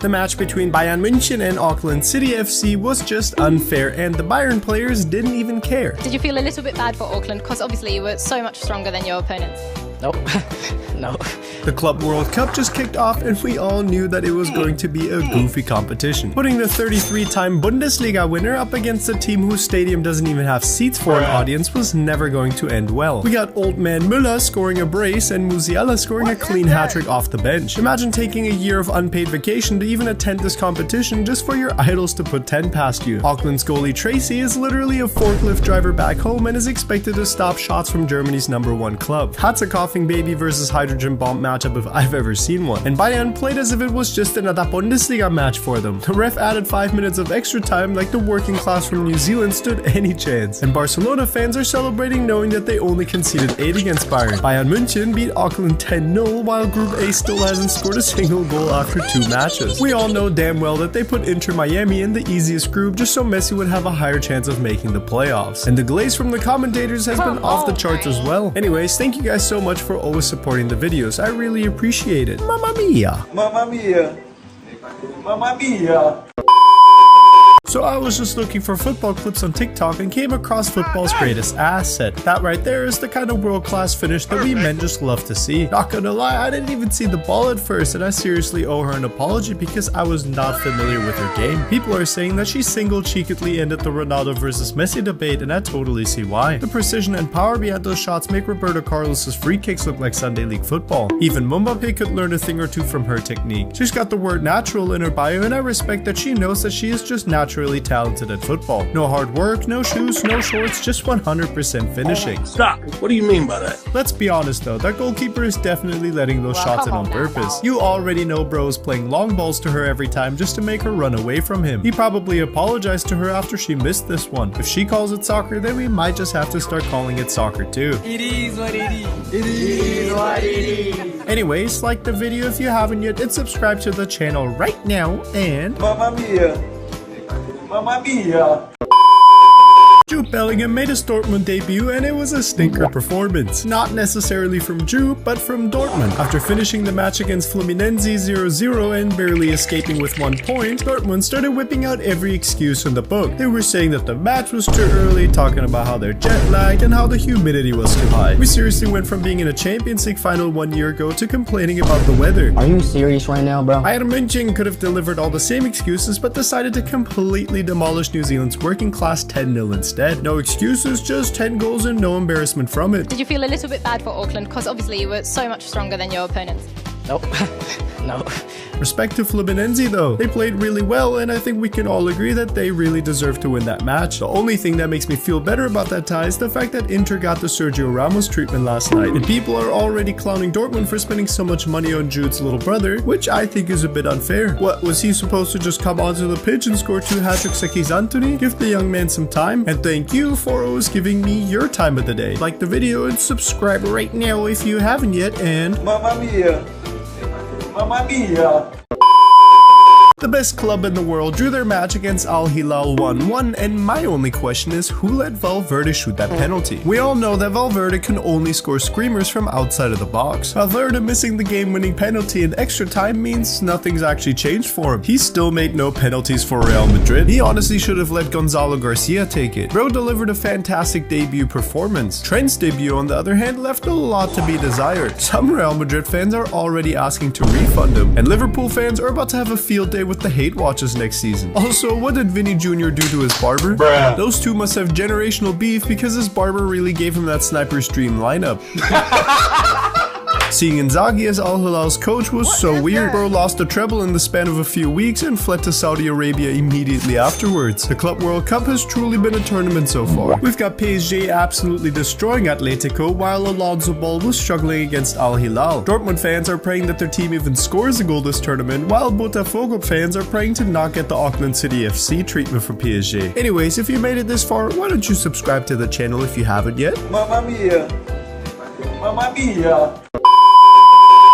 The match between Bayern München and Auckland City FC was just unfair, and the Bayern players didn't even care. Did you feel a little bit bad for Auckland? Because obviously you were so much stronger than your opponents. Nope. No. The Club World Cup just kicked off, and we all knew that it was going to be a goofy competition. Putting the 33-time Bundesliga winner up against a team whose stadium doesn't even have seats for an audience was never going to end well. We got old man Müller scoring a brace and Musiala scoring a clean hat-trick off the bench. Imagine taking a year of unpaid vacation to even attend this competition just for your idols to put 10 past you. Auckland's goalie Tracy is literally a forklift driver back home and is expected to stop shots from Germany's #1 club. That's a coughing baby versus hydrogen bomb matchup if I've ever seen one. And Bayern played as if it was just another Bundesliga match for them. The ref added 5 minutes of extra time like the working class from New Zealand stood any chance. And Barcelona fans are celebrating knowing that they only conceded 8 against Bayern. Bayern München beat Auckland 10-0 while Group A still hasn't scored a single goal after 2 matches. We all know damn well that they put Inter Miami in the easiest group just so Messi would have a higher chance of making the playoffs. And the glaze from the commentators has been off the charts as well. Anyways, thank you guys so much for always supporting the videos. I really appreciate it. Mamma mia! Mamma mia! Mamma mia! So I was just looking for football clips on TikTok and came across football's greatest asset. That right there is the kind of world-class finish that we men just love to see. Not gonna lie, I didn't even see the ball at first, and I seriously owe her an apology because I was not familiar with her game. People are saying that she single-cheekedly ended the Ronaldo versus Messi debate, and I totally see why. The precision and power behind those shots make Roberto Carlos's free kicks look like Sunday League football. Even Mbappe could learn a thing or two from her technique. She's got the word natural in her bio, and I respect that she knows that she is just naturally talented at football. No hard work, no shoes, no shorts, just 100% finishing. Stop! What do you mean by that? Let's be honest though, that goalkeeper is definitely letting those shots in on purpose. You already know bro is playing long balls to her every time just to make her run away from him. He probably apologized to her after she missed this one. If she calls it soccer, then we might just have to start calling it soccer too. It is what it is. It is what it is. Anyways, like the video if you haven't yet, and subscribe to the channel right now, and Mamma mia! Mamma mia! Jude Bellingham made his Dortmund debut and it was a stinker performance. Not necessarily from Jude, but from Dortmund. After finishing the match against Fluminense 0-0 and barely escaping with 1 point, Dortmund started whipping out every excuse in the book. They were saying that the match was too early, talking about how they're jet lagged and how the humidity was too high. We seriously went from being in a Champions League final 1 year ago to complaining about the weather. Are you serious right now, bro? Bayern München could have delivered all the same excuses but decided to completely demolish New Zealand's working class 10-0 instead. No excuses, just 10 goals and no embarrassment from it. Did you feel a little bit bad for Auckland? Because obviously you were so much stronger than your opponents. Nope. No. Respect to Fluminense though. They played really well and I think we can all agree that they really deserve to win that match. The only thing that makes me feel better about that tie is the fact that Inter got the Sergio Ramos treatment last night. And people are already clowning Dortmund for spending so much money on Jude's little brother, which I think is a bit unfair. What, was he supposed to just come onto the pitch and score 2 hat-tricks like he's Anthony? Give the young man some time. And thank you for always giving me your time of the day. Like the video and subscribe right now if you haven't yet, and Mamma mia! Mamma mia! the best club in the world drew their match against Al Hilal 1-1, and my only question is who let Valverde shoot that penalty? We all know that Valverde can only score screamers from outside of the box. Valverde missing the game-winning penalty in extra time means nothing's actually changed for him. He still made no penalties for Real Madrid. He honestly should have let Gonzalo Garcia take it. Bro delivered a fantastic debut performance. Trent's debut on the other hand left a lot to be desired. Some Real Madrid fans are already asking to refund him, and Liverpool fans are about to have a field day with the hate watches next season. Also, what did Vinny Jr. do to his barber? Bruh. Those two must have generational beef because his barber really gave him that sniper's dream lineup. Seeing Inzaghi as Al Hilal's coach was so weird. Bro lost a treble in the span of a few weeks and fled to Saudi Arabia immediately afterwards. The Club World Cup has truly been a tournament so far. We've got PSG absolutely destroying Atletico while Alonso Ball was struggling against Al Hilal. Dortmund fans are praying that their team even scores a goal this tournament, while Botafogo fans are praying to not get the Auckland City FC treatment from PSG. Anyways, if you made it this far, why don't you subscribe to the channel if you haven't yet? Mamma mia! Mamma mia!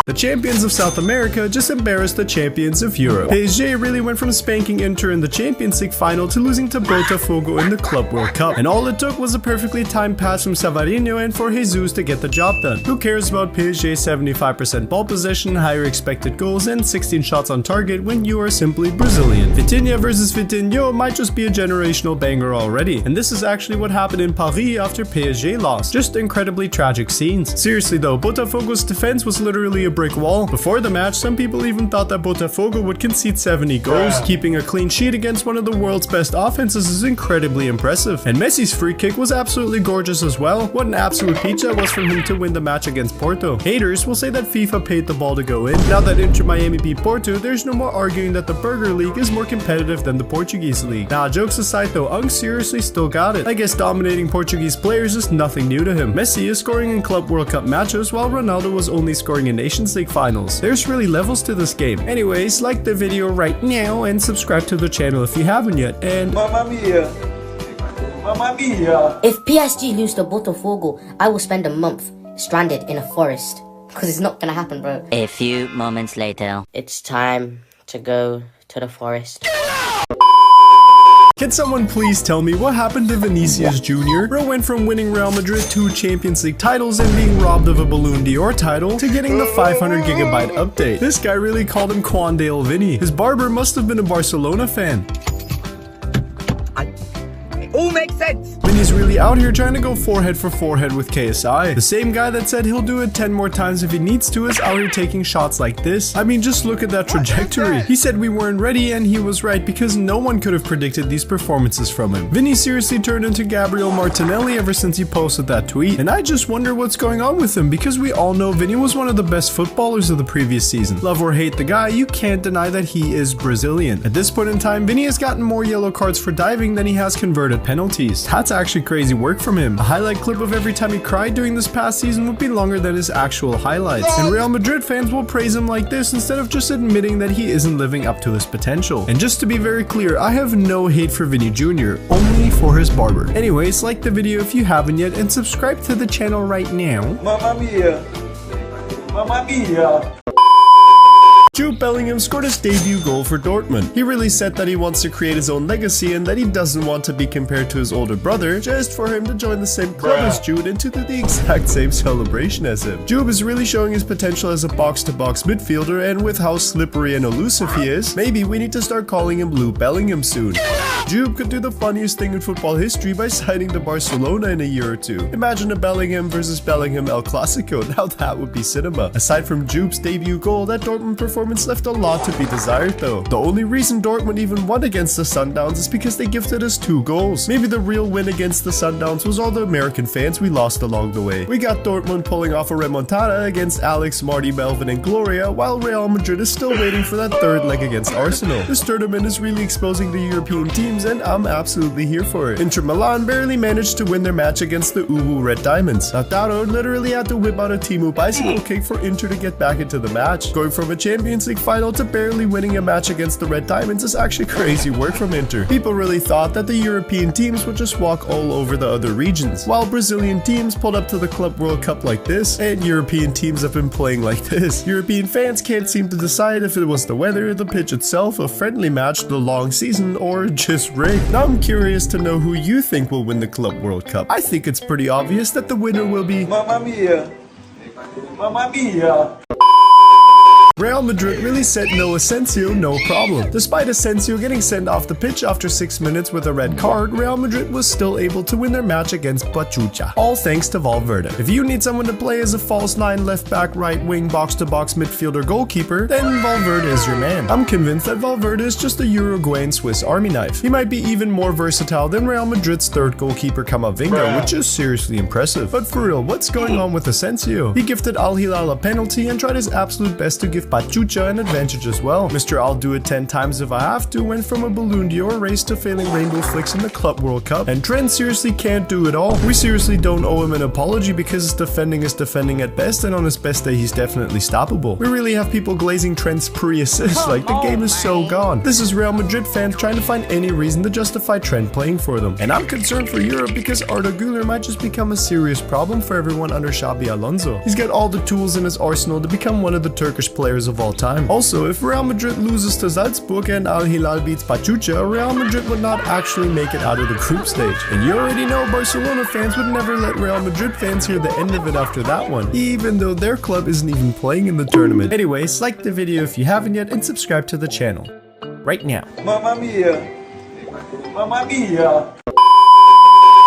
The champions of South America just embarrassed the champions of Europe. PSG really went from spanking Inter in the Champions League final to losing to Botafogo in the Club World Cup. And all it took was a perfectly timed pass from Savarino and for Jesus to get the job done. Who cares about PSG's 75% ball possession, higher expected goals, and 16 shots on target when you are simply Brazilian? Vitinha versus Vitinho might just be a generational banger already. And this is actually what happened in Paris after PSG lost. Just incredibly tragic scenes. Seriously though, Botafogo's defense was literally a brick wall. Before the match, some people even thought that Botafogo would concede 70 goals. Keeping a clean sheet against one of the world's best offenses is incredibly impressive. And Messi's free kick was absolutely gorgeous as well. What an absolute peach that was from him to win the match against Porto. Haters will say that FIFA paid the ball to go in. Now that Inter Miami beat Porto, there's no more arguing that the Burger League is more competitive than the Portuguese league. Nah, jokes aside though, Ung seriously still got it. I guess dominating Portuguese players is nothing new to him. Messi is scoring in Club World Cup matches while Ronaldo was only scoring in Nations League finals. There's really levels to this game. Anyways, like the video right now and subscribe to the channel if you haven't yet, and Mamma mia! Mamma mia! If PSG lose to Botafogo, I will spend a month stranded in a forest. Because it's not gonna happen, bro. A few moments later. It's time to go to the forest. can someone please tell me what happened to Vinicius Jr.? Bro went from winning Real Madrid 2 Champions League titles and being robbed of a Ballon d'Or title to getting the 500 gigabyte update. This guy really called him Quandale Vinny. His barber must have been a Barcelona fan. It all makes sense. Vinny's really out here trying to go forehead for forehead with KSI. The same guy that said he'll do it 10 more times if he needs to is out here taking shots like this. I mean, just look at that trajectory. He said we weren't ready, and he was right because no one could have predicted these performances from him. Vinny seriously turned into Gabriel Martinelli ever since he posted that tweet, and I just wonder what's going on with him because we all know Vinny was one of the best footballers of the previous season. Love or hate the guy, you can't deny that he is Brazilian. At this point in time, Vinny has gotten more yellow cards for diving than he has converted penalties. That's actually crazy work from him. A highlight clip of every time he cried during this past season would be longer than his actual highlights. And Real Madrid fans will praise him like this instead of just admitting that he isn't living up to his potential. And just to be very clear, I have no hate for Vinny Jr., only for his barber. Anyways, like the video if you haven't yet and subscribe to the channel right now. Mamma mia! Mamma mia! Jude Bellingham scored his debut goal for Dortmund. He really said that he wants to create his own legacy and that he doesn't want to be compared to his older brother just for him to join the same club as Jude and to do the exact same celebration as him. Jude is really showing his potential as a box-to-box midfielder, and with how slippery and elusive he is, maybe we need to start calling him Blue Bellingham soon. Jude could do the funniest thing in football history by signing to Barcelona in a year or two. Imagine a Bellingham versus Bellingham El Clasico. Now that would be cinema. Aside from Jude's debut goal, that Dortmund performance left a lot to be desired though. The only reason Dortmund even won against the Sundowns is because they gifted us 2 goals. Maybe the real win against the Sundowns was all the American fans we lost along the way. We got Dortmund pulling off a remontada against Alex, Marty, Melvin, and Gloria, while Real Madrid is still waiting for that 3rd leg against Arsenal. This tournament is really exposing the European teams, and I'm absolutely here for it. Inter Milan barely managed to win their match against the Ubu Red Diamonds. Lautaro literally had to whip out a Timu bicycle kick for Inter to get back into the match. Going from a Champions League final to barely winning a match against the Red Diamonds is actually crazy work from Inter. People really thought that the European teams would just walk all over the other regions, while Brazilian teams pulled up to the Club World Cup like this, and European teams have been playing like this. European fans can't seem to decide if it was the weather, the pitch itself, a friendly match, the long season, or just rigged. Now I'm curious to know who you think will win the Club World Cup. I think it's pretty obvious that the winner will be Mamma mia! Mamma mia! Real Madrid really said no Asensio, no problem. Despite Asensio getting sent off the pitch after 6 minutes with a red card, Real Madrid was still able to win their match against Pachuca, all thanks to Valverde. If you need someone to play as a false 9, left back, right wing, box-to-box midfielder goalkeeper, then Valverde is your man. I'm convinced that Valverde is just a Uruguayan Swiss army knife. He might be even more versatile than Real Madrid's 3rd goalkeeper Camavinga, which is seriously impressive. But for real, what's going on with Asensio? He gifted Al Hilal a penalty and tried his absolute best to gift Pachuca an advantage as well. Mr. I'll do it 10 times if I have to went from a Balloon Dior race to failing rainbow flicks in the Club World Cup, and Trent seriously can't do it all. We seriously don't owe him an apology because his defending is defending at best, and on his best day he's definitely stoppable. We really have people glazing Trent's pre-assist like the game is so gone. This is Real Madrid fans trying to find any reason to justify Trent playing for them. And I'm concerned for Europe because Arda Güler might just become a serious problem for everyone under Xabi Alonso. He's got all the tools in his arsenal to become one of the Turkish players of all time. Also, if Real Madrid loses to Salzburg and Al Hilal beats Pachuca, Real Madrid would not actually make it out of the group stage. And you already know Barcelona fans would never let Real Madrid fans hear the end of it after that one, even though their club isn't even playing in the tournament. Anyways, like the video if you haven't yet and subscribe to the channel right now. Mamma mia. Mamma mia.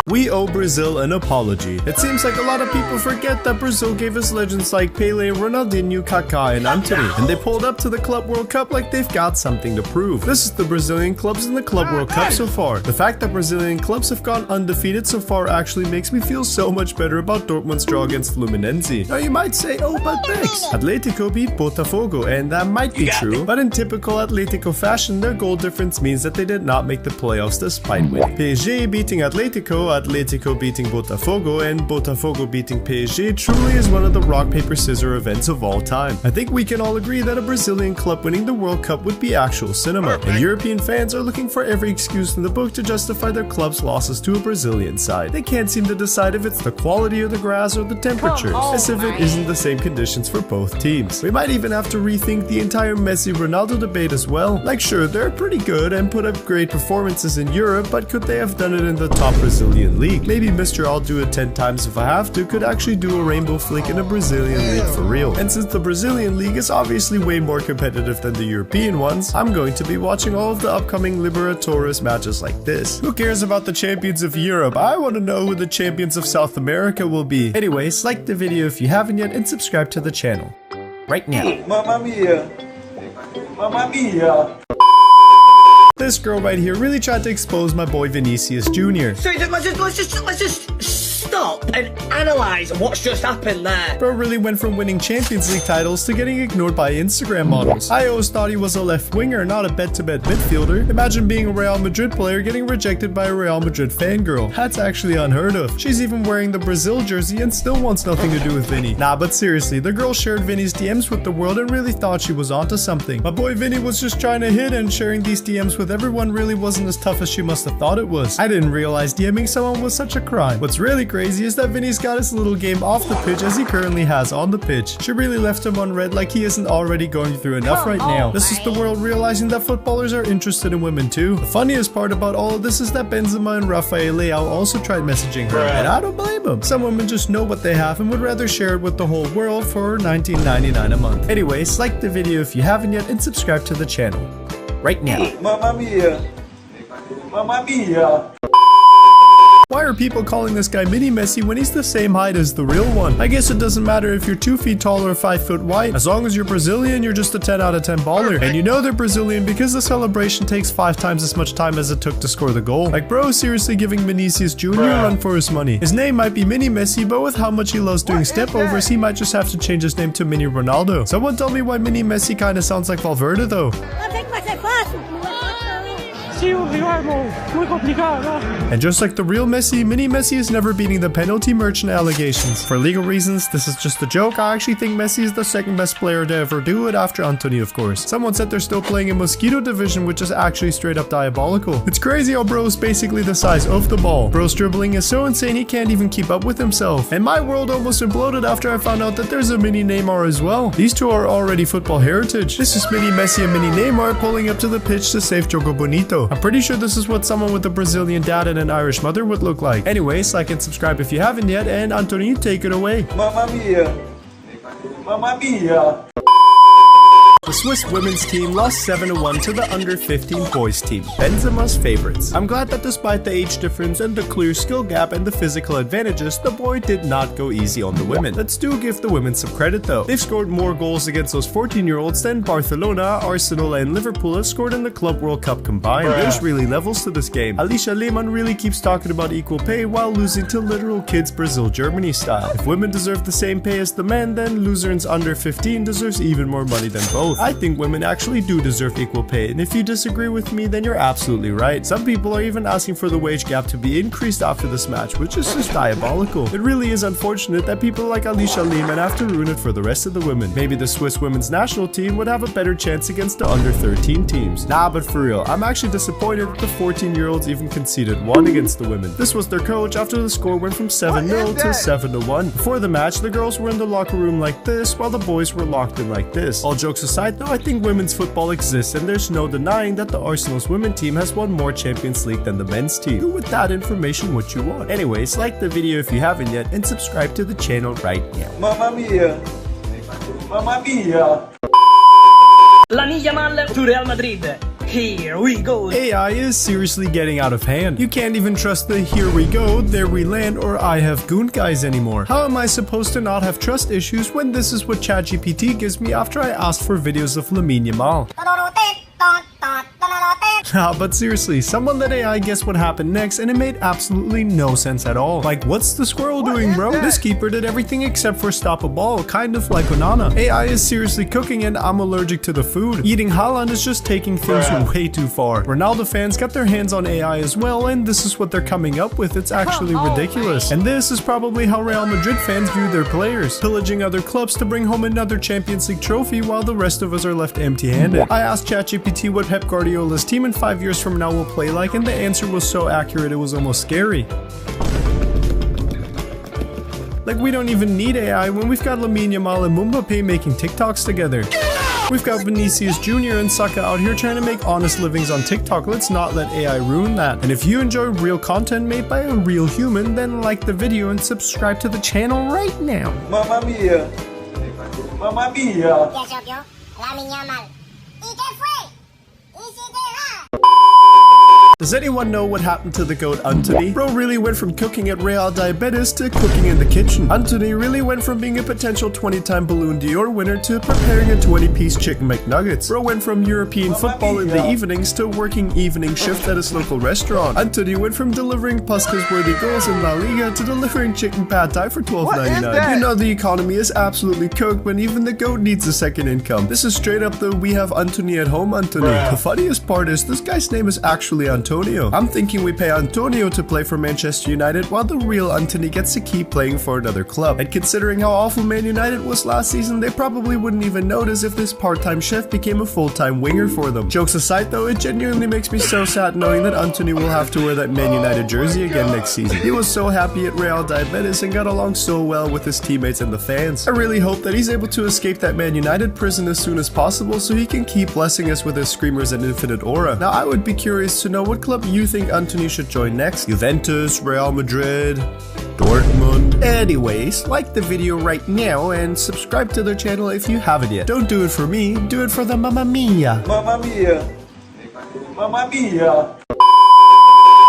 We owe Brazil an apology. It seems like a lot of people forget that Brazil gave us legends like Pele, Ronaldinho, Kaká, and Antony, and they pulled up to the Club World Cup like they've got something to prove. This is the Brazilian clubs in the Club World Cup so far. The fact that Brazilian clubs have gone undefeated so far actually makes me feel so much better about Dortmund's draw against Fluminense. Now you might say, oh but thanks. Atletico beat Botafogo, and that might be true, but in typical Atletico fashion, their goal difference means that they did not make the playoffs despite winning. PSG beating Atletico, Atletico beating Botafogo, and Botafogo beating PSG truly is one of the rock paper scissors events of all time. I think we can all agree that a Brazilian club winning the World Cup would be actual cinema, and European fans are looking for every excuse in the book to justify their club's losses to a Brazilian side. They can't seem to decide if it's the quality of the grass or the temperatures, as if it isn't the same conditions for both teams. We might even have to rethink the entire Messi-Ronaldo debate as well. Like sure, they're pretty good and put up great performances in Europe, but could they have done it in the top Brazilian league? Maybe Mr. I'll do it 10 times if I have to could actually do a rainbow flick in a Brazilian league for real. And since the Brazilian league is obviously way more competitive than the European ones, I'm going to be watching all of the upcoming Libertadores matches like this. Who cares about the champions of Europe? I want to know who the champions of South America will be. Anyways, like the video if you haven't yet and subscribe to the channel right now. Mamma mia. Mamma mia. This girl right here really tried to expose my boy Vinicius Jr. So let's just stop and analyze what's just happened there. Bro really went from winning Champions League titles to getting ignored by Instagram models. I always thought he was a left winger, not a bet-to-bet midfielder. Imagine being a Real Madrid player getting rejected by a Real Madrid fangirl. That's actually unheard of. She's even wearing the Brazil jersey and still wants nothing to do with Vinny. Nah, but seriously, the girl shared Vinny's DMs with the world and really thought she was onto something. My boy Vinny was just trying to hit, and sharing these DMs with everyone really wasn't as tough as she must have thought it was. I didn't realize DMing someone was such a crime. What's really crazy is that Vinny's got his little game off the pitch as he currently has on the pitch. She really left him on red like he isn't already going through enough right now. This is the world realizing that footballers are interested in women too. The funniest part about all of this is that Benzema and Rafael Leao also tried messaging her, and I don't blame them. Some women just know what they have and would rather share it with the whole world for $19.99 a month. Anyways, like the video if you haven't yet and subscribe to the channel right now. Mamma mia. Mamma mia. Why are people calling this guy Mini Messi when he's the same height as the real one? I guess it doesn't matter if you're 2 feet tall or 5 foot wide. As long as you're Brazilian, you're just a 10 out of 10 baller. And you know they're Brazilian because the celebration takes 5 times as much time as it took to score the goal. Like bro is seriously giving Vinicius Jr. a run for his money. His name might be Mini Messi, but with how much he loves doing step overs, he might just have to change his name to Mini Ronaldo. Someone tell me why Mini Messi kinda sounds like Valverde though. And just like the real Messi, Mini Messi is never beating the penalty merchant allegations. For legal reasons, this is just a joke. I actually think Messi is the second best player to ever do it after Antony, of course. Someone said they're still playing in Mosquito Division, which is actually straight up diabolical. It's crazy how bro is basically the size of the ball. Bro's dribbling is so insane he can't even keep up with himself. And my world almost imploded after I found out that there's a Mini Neymar as well. These two are already football heritage. This is Mini Messi and Mini Neymar pulling up to the pitch to save Jogo Bonito. I'm pretty sure this is what someone with a Brazilian dad and an Irish mother would look like. Anyways, like and subscribe if you haven't yet, and Antony, take it away. Mamma mia. Mamma mia. The Swiss women's team lost 7-1 to the under-15 boys team, Benzema's favorites. I'm glad that despite the age difference and the clear skill gap and the physical advantages, the boy did not go easy on the women. Let's do give the women some credit though. They've scored more goals against those 14-year-olds than Barcelona, Arsenal and Liverpool have scored in the Club World Cup combined. There's really levels to this game. Alicia Lehmann really keeps talking about equal pay while losing to literal kids Brazil-Germany style. If women deserve the same pay as the men, then Luzern's under 15 deserves even more money than both. I think women actually do deserve equal pay, and if you disagree with me, then you're absolutely right. Some people are even asking for the wage gap to be increased after this match, which is just diabolical. It really is unfortunate that people like Alicia Lehmann have to ruin it for the rest of the women. Maybe the Swiss women's national team would have a better chance against the under 13 teams. Nah, but for real, I'm actually disappointed that the 14-year-olds even conceded 1 against the women. This was their coach after the score went from 7-0 to 7-1. Before the match, the girls were in the locker room like this, while the boys were locked in like this. All jokes aside though, I think women's football exists, and there's no denying that the Arsenal's women team has won more Champions League than the men's team. Do with that information what you want. Anyways, like the video if you haven't yet, and subscribe to the channel right now. Mamma mia! Mamma mia! Lamine Yamal to Real Madrid. Here we go. AI is seriously getting out of hand. You can't even trust the here we go, there we land, or I have goon guys anymore. How am I supposed to not have trust issues when this is what ChatGPT gives me after I asked for videos of Lamine Yamal? But seriously, someone let AI guess what happened next and it made absolutely no sense at all. Like, what's the squirrel doing, bro? This keeper did everything except for stop a ball, kind of like Onana. AI is seriously cooking and I'm allergic to the food. Eating Haaland is just taking things way too far. Ronaldo fans got their hands on AI as well, and this is what they're coming up with. It's actually ridiculous. And this is probably how Real Madrid fans view their players, pillaging other clubs to bring home another Champions League trophy while the rest of us are left empty-handed. I asked ChatGPT what Pep Guardiola's team in 5 years from now will play like, and the answer was so accurate it was almost scary. Like, we don't even need AI when we've got Lamine Yamal and Mbappe making TikToks together. We've got Vinicius Jr. and Saka out here trying to make honest livings on TikTok. Let's not let AI ruin that. And if you enjoy real content made by a real human, then like the video and subscribe to the channel right now. Mamma mia! Mamma mia! Does anyone know what happened to the goat Anthony? Bro really went from cooking at Real Diabetes to cooking in the kitchen. Anthony really went from being a potential 20-time Balloon d'Or winner to preparing a 20-piece chicken McNuggets. Bro went from European football in the evenings to working evening shift at his local restaurant. Anthony went from delivering Puskas-worthy goals in La Liga to delivering chicken pad thai for $12.99. You know the economy is absolutely cooked, but even the goat needs a second income. This is straight up the we have Anthony at home Anthony. The funniest part is this guy's name is actually Antonio. I'm thinking we pay Antonio to play for Manchester United while the real Anthony gets to keep playing for another club. And considering how awful Man United was last season, they probably wouldn't even notice if this part-time chef became a full-time winger for them. Jokes aside though, it genuinely makes me so sad knowing that Anthony will have to wear that Man United jersey again next season. He was so happy at Real Diabetes and got along so well with his teammates and the fans. I really hope that he's able to escape that Man United prison as soon as possible so he can keep blessing us with his screamers and infinite aura. Now I would be curious to know what club you think Anthony should join next. Juventus, Real Madrid, Dortmund. Anyways, like the video right now and subscribe to their channel if you haven't yet. Don't do it for me, do it for the Mamma Mia. Mamma mia! Mamma mia!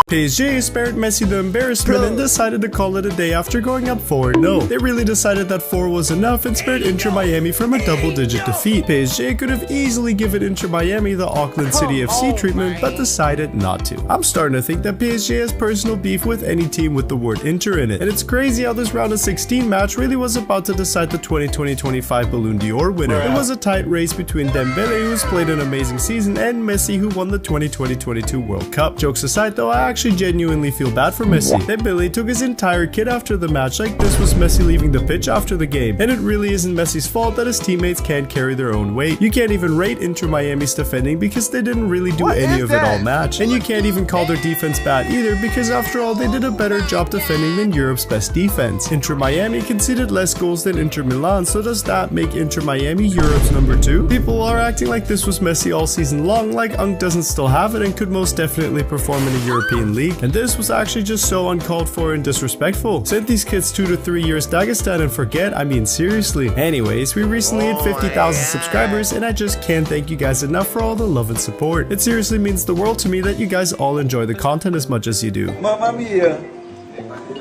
PSG spared Messi the embarrassment and decided to call it a day after going up 4-0. They really decided that 4 was enough and spared Inter Miami from a double-digit defeat. PSG could have easily given Inter Miami the Auckland City FC treatment, but decided not to. I'm starting to think that PSG has personal beef with any team with the word Inter in it. And it's crazy how this round of 16 match really was about to decide the 2020-25 Balloon d'Or winner. It was a tight race between Dembele, who's played an amazing season, and Messi, who won the 2020-22 World Cup. Jokes aside though, I actually genuinely feel bad for Messi. Dembele took his entire kit after the match like this was Messi leaving the pitch after the game, and it really isn't Messi's fault that his teammates can't carry their own weight. You can't even rate Inter Miami's defending because they didn't really do any of it all match, and you can't even call their defense bad either because after all they did a better job defending than Europe's best defense. Inter Miami conceded less goals than Inter Milan, so does that make Inter Miami Europe's number 2? People are acting like this was Messi all season long, like Unk doesn't still have it and could most definitely perform in a European European League, and this was actually just so uncalled for and disrespectful. Send these kids 2 to 3 years Dagestan and forget, I mean seriously. Anyways, we recently hit 50,000 subscribers, and I just can't thank you guys enough for all the love and support. It seriously means the world to me that you guys all enjoy the content as much as you do. Mamma mia!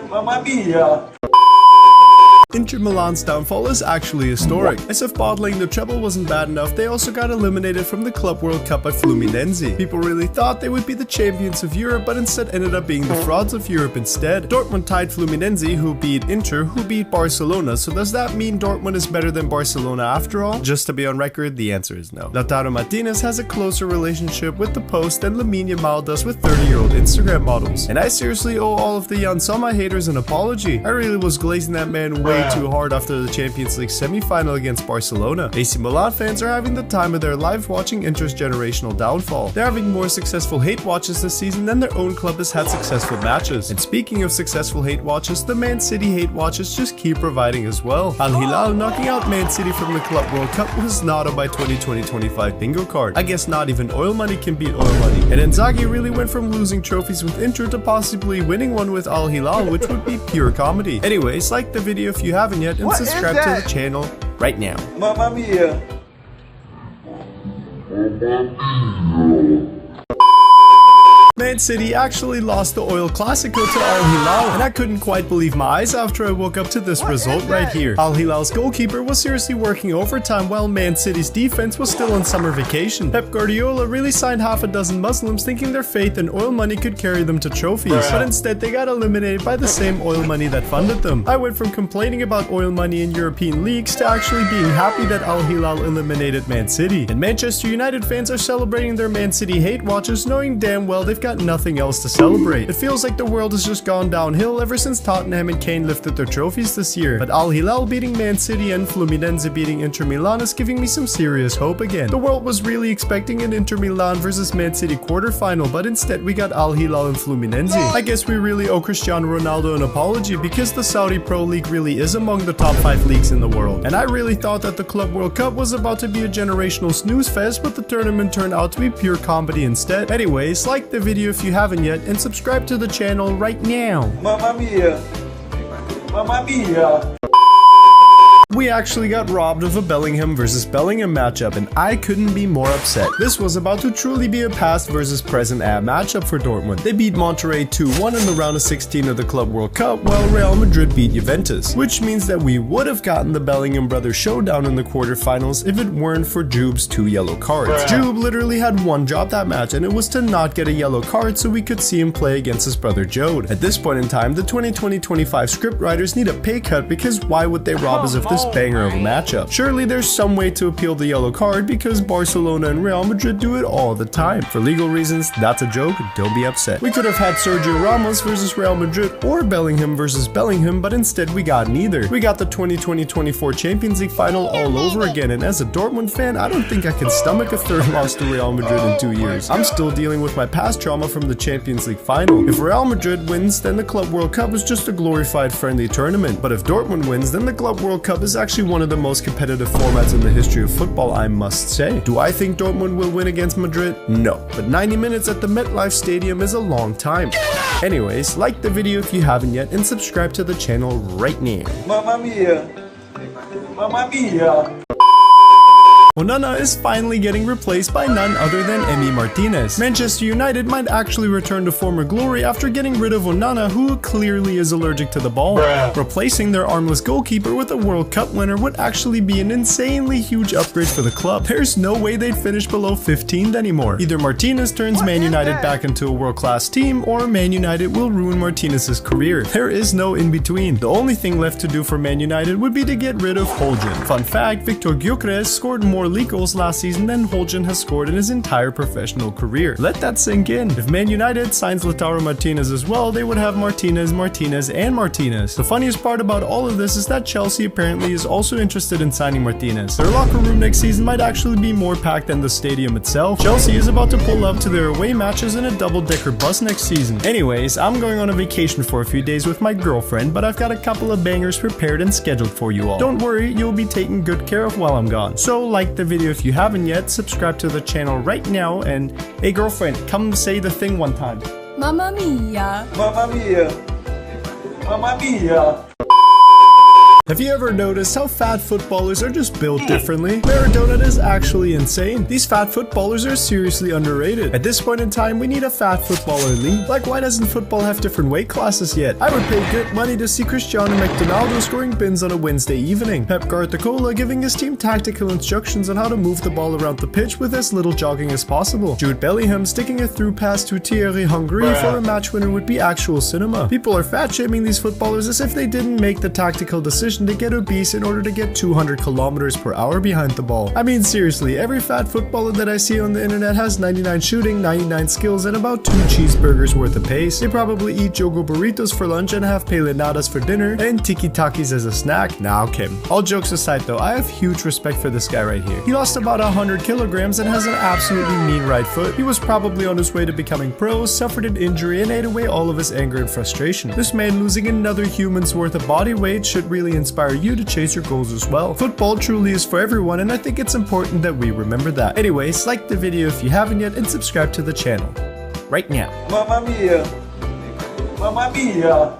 Mamma mia! Inter Milan's downfall is actually historic. As if bottling the treble wasn't bad enough, they also got eliminated from the Club World Cup by Fluminense. People really thought they would be the champions of Europe, but instead ended up being the frauds of Europe instead. Dortmund tied Fluminense, who beat Inter, who beat Barcelona. So does that mean Dortmund is better than Barcelona after all? Just to be on record, the answer is no. Lautaro Martinez has a closer relationship with the Post than Lamine Yamal does with 30-year-old Instagram models. And I seriously owe all of the Jan Sommer haters an apology. I really was glazing that man way too hard after the Champions League semi-final against Barcelona. AC Milan fans are having the time of their life watching Inter's generational downfall. They're having more successful hate watches this season than their own club has had successful matches. And speaking of successful hate watches, the Man City hate watches just keep providing as well. Al Hilal knocking out Man City from the Club World Cup was not on my 2020-25 bingo card. I guess not even oil money can beat oil money. And Inzaghi really went from losing trophies with Inter to possibly winning one with Al Hilal, which would be pure comedy. Anyways, like the video if you haven't yet, and subscribe to the channel right now. Mamma mia! Man City actually lost the Oil Clasico to Al Hilal, and I couldn't quite believe my eyes after I woke up to this result right here. Al Hilal's goalkeeper was seriously working overtime while Man City's defense was still on summer vacation. Pep Guardiola really signed half a dozen Muslims thinking their faith in oil money could carry them to trophies, but instead they got eliminated by the same oil money that funded them. I went from complaining about oil money in European leagues to actually being happy that Al Hilal eliminated Man City. And Manchester United fans are celebrating their Man City hate watches knowing damn well they've got nothing else to celebrate. It feels like the world has just gone downhill ever since Tottenham and Kane lifted their trophies this year. But Al Hilal beating Man City and Fluminense beating Inter Milan is giving me some serious hope again. The world was really expecting an Inter Milan versus Man City quarterfinal, but instead we got Al Hilal and Fluminense. I guess we really owe Cristiano Ronaldo an apology because the Saudi Pro League really is among the top 5 leagues in the world. And I really thought that the Club World Cup was about to be a generational snooze fest, but the tournament turned out to be pure comedy instead. Anyways, like the video if you haven't yet, and subscribe to the channel right now. Mamma mia! Mamma mia! We actually got robbed of a Bellingham versus Bellingham matchup, and I couldn't be more upset. This was about to truly be a past versus present era matchup for Dortmund. They beat Monterrey 2-1 in the round of 16 of the Club World Cup, while Real Madrid beat Juventus, which means that we would have gotten the Bellingham brothers showdown in the quarterfinals if it weren't for Jube's 2 yellow cards. Jube literally had one job that match, and it was to not get a yellow card so we could see him play against his brother Jode. At this point in time, the 2020-25 scriptwriters need a pay cut because why would they rob us of this banger of a matchup? Surely there's some way to appeal the yellow card because Barcelona and Real Madrid do it all the time. For legal reasons, that's a joke, don't be upset. We could have had Sergio Ramos versus Real Madrid or Bellingham versus Bellingham, but instead we got neither. We got the 2020-24 Champions League final all over again, and as a Dortmund fan, I don't think I can stomach a third loss to Real Madrid in 2 years. I'm still dealing with my past trauma from the Champions League final. If Real Madrid wins, then the Club World Cup is just a glorified friendly tournament, but if Dortmund wins, then the Club World Cup is actually one of the most competitive formats in the history of football, I must say. Do I think Dortmund will win against Madrid? No, but 90 minutes at the MetLife Stadium is a long time. Anyways, like the video if you haven't yet, and subscribe to the channel right now. Mamma mia! Mamma mia! Onana is finally getting replaced by none other than Emi Martinez. Manchester United might actually return to former glory after getting rid of Onana, who clearly is allergic to the ball. Replacing their armless goalkeeper with a World Cup winner would actually be an insanely huge upgrade for the club. There's no way they'd finish below 15th anymore. Either Martinez turns Man United back into a world-class team, or Man United will ruin Martinez's career. There is no in-between. The only thing left to do for Man United would be to get rid of Holgen. Fun fact, Victor Gyökeres scored more league goals last season than Holgen has scored in his entire professional career. Let that sink in. If Man United signs Lautaro Martinez as well, they would have Martinez, Martinez, and Martinez. The funniest part about all of this is that Chelsea apparently is also interested in signing Martinez. Their locker room next season might actually be more packed than the stadium itself. Chelsea is about to pull up to their away matches in a double-decker bus next season. Anyways, I'm going on a vacation for a few days with my girlfriend, but I've got a couple of bangers prepared and scheduled for you all. Don't worry, you'll be taken good care of while I'm gone. So like the video if you haven't yet, subscribe to the channel right now, and hey girlfriend, come say the thing one time. Mamma mia! Mamma mia! Mamma mia! Have you ever noticed how fat footballers are just built differently? Maradona is actually insane. These fat footballers are seriously underrated. At this point in time, we need a fat footballer league. Like, why doesn't football have different weight classes yet? I would pay good money to see Cristiano Ronaldo scoring bins on a Wednesday evening. Pep Guardiola giving his team tactical instructions on how to move the ball around the pitch with as little jogging as possible. Jude Bellingham sticking a through pass to Thierry Henry for a match winner would be actual cinema. People are fat shaming these footballers as if they didn't make the tactical decision to get obese in order to get 200 kilometers per hour behind the ball. I mean, seriously, every fat footballer that I see on the internet has 99 shooting, 99 skills, and about 2 cheeseburgers worth of pace. They probably eat Jogo burritos for lunch and have pelenadas for dinner and tiki-takis as a snack. Now, Kim. All jokes aside though, I have huge respect for this guy right here. He lost about 100 kilograms and has an absolutely mean right foot. He was probably on his way to becoming pro, suffered an injury, and ate away all of his anger and frustration. This man losing another human's worth of body weight should really inspire you to chase your goals as well. Football truly is for everyone, and I think it's important that we remember that. Anyways, like the video if you haven't yet and subscribe to the channel right now. Mamma mia! Mamma mia!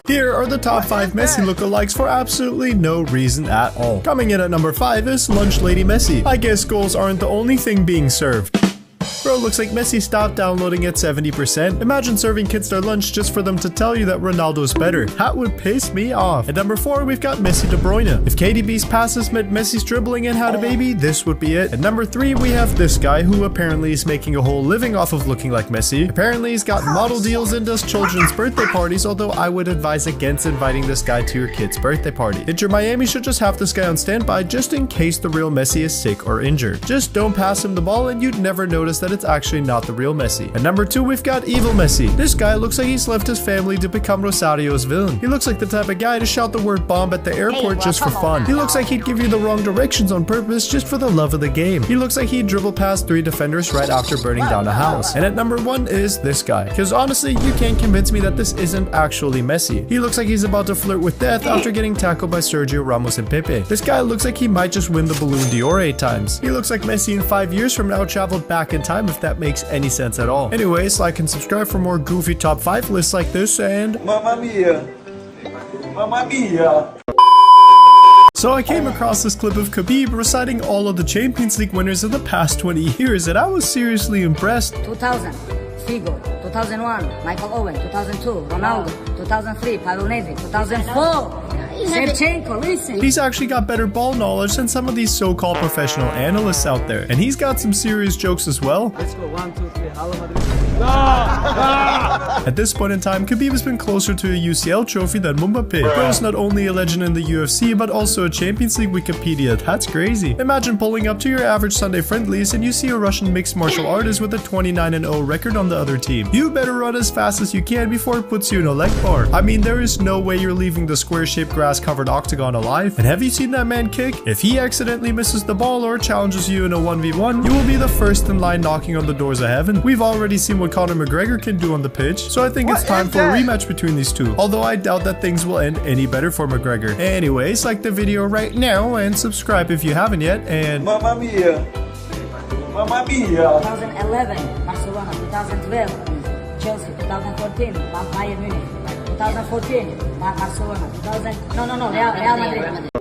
Here are the top 5 Messi lookalikes for absolutely no reason at all. Coming in at number 5 is Lunch Lady Messi. I guess goals aren't the only thing being served. Bro, looks like Messi stopped downloading at 70%. Imagine serving kids their lunch just for them to tell you that Ronaldo's better. That would piss me off. At number 4, we've got Messi De Bruyne. If KDB's passes meant Messi's dribbling and had a baby, this would be it. At number 3, we have this guy who apparently is making a whole living off of looking like Messi. Apparently he's got model deals and does children's birthday parties, although I would advise against inviting this guy to your kid's birthday party. Inter Miami should just have this guy on standby just in case the real Messi is sick or injured. Just don't pass him the ball and you'd never notice that it's actually not the real Messi. At number 2, we've got Evil Messi. This guy looks like he's left his family to become Rosario's villain. He looks like the type of guy to shout the word bomb at the airport just for fun. He looks like he'd give you the wrong directions on purpose just for the love of the game. He looks like he'd dribble past 3 defenders right after burning down a house. And at number 1 is this guy. Because honestly, you can't convince me that this isn't actually Messi. He looks like he's about to flirt with death after getting tackled by Sergio Ramos and Pepe. This guy looks like he might just win the Ballon d'Or 8 times. He looks like Messi in 5 years from now traveled back in time, if that makes any sense at all. Anyways, like and subscribe for more goofy top 5 lists like this, and Mamma mia! Mamma mia! so I came across this clip of Khabib reciting all of the Champions League winners of the past 20 years, and I was seriously impressed. 2000, Figo. 2001, Michael Owen. 2002, Ronaldo. 2003, Pavlovnevi. 2004, Shevchenko. Listen. He's actually got better ball knowledge than some of these so-called professional analysts out there, and he's got some serious jokes as well. Let's go, 1, 2, 3, Hello Madrid. At this point in time, Khabib has been closer to a UCL trophy than Mbappe. Bro's not only a legend in the UFC, but also a Champions League Wikipedia. That's crazy. Imagine pulling up to your average Sunday friendlies and you see a Russian mixed martial artist with a 29-0 record on the other team. You better run as fast as you can before it puts you in a leg bar. I mean, there is no way you're leaving the square-shaped grass-covered octagon alive. And have you seen that man kick? If he accidentally misses the ball or challenges you in a 1v1, you will be the first in line knocking on the doors of heaven. We've already seen what Conor McGregor can do on the pitch, so I think it's time for a rematch between these two, although I doubt that things will end any better for McGregor. Anyways, like the video right now and subscribe if you haven't yet, and Mamma mia! Mamma mia! 2011, Barcelona. 2012, Chelsea. 2014, Bayern Munich. 2014, Barcelona. 2000, no, Real Madrid.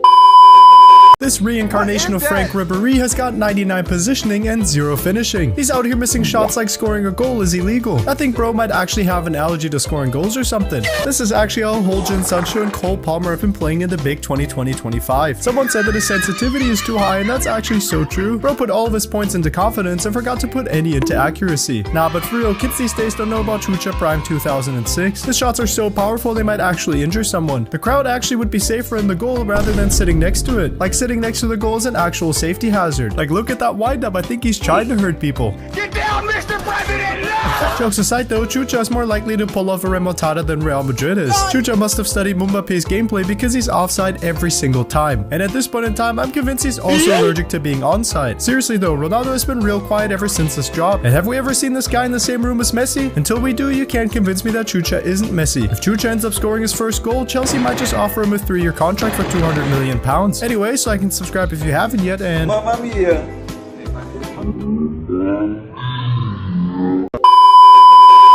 this reincarnation of Frank Ribéry has got 99 positioning and 0 finishing. He's out here missing shots like scoring a goal is illegal. I think bro might actually have an allergy to scoring goals or something. This is actually how Holden, Sancho, and Cole Palmer have been playing in the big 2020-25. Someone said that his sensitivity is too high, and that's actually so true. Bro put all of his points into confidence and forgot to put any into accuracy. Nah, but for real, kids these days don't know about Chucha Prime 2006. His shots are so powerful they might actually injure someone. The crowd actually would be safer in the goal rather than sitting next to it. Like sitting next to the goal is an actual safety hazard. Like look at that wind-up, I think he's trying to hurt people. Get down, Mr. President! No! Jokes aside though, Chucha is more likely to pull off a remontada than Real Madrid is. Chucha must have studied Mbappe's gameplay because he's offside every single time. And at this point in time, I'm convinced he's also allergic to being onside. Seriously though, Ronaldo has been real quiet ever since this job. And have we ever seen this guy in the same room as Messi? Until we do, you can't convince me that Chucha isn't Messi. If Chucha ends up scoring his first goal, Chelsea might just offer him a 3-year contract for £200 million. Anyway, so I can subscribe if you haven't yet, and Mamma mia!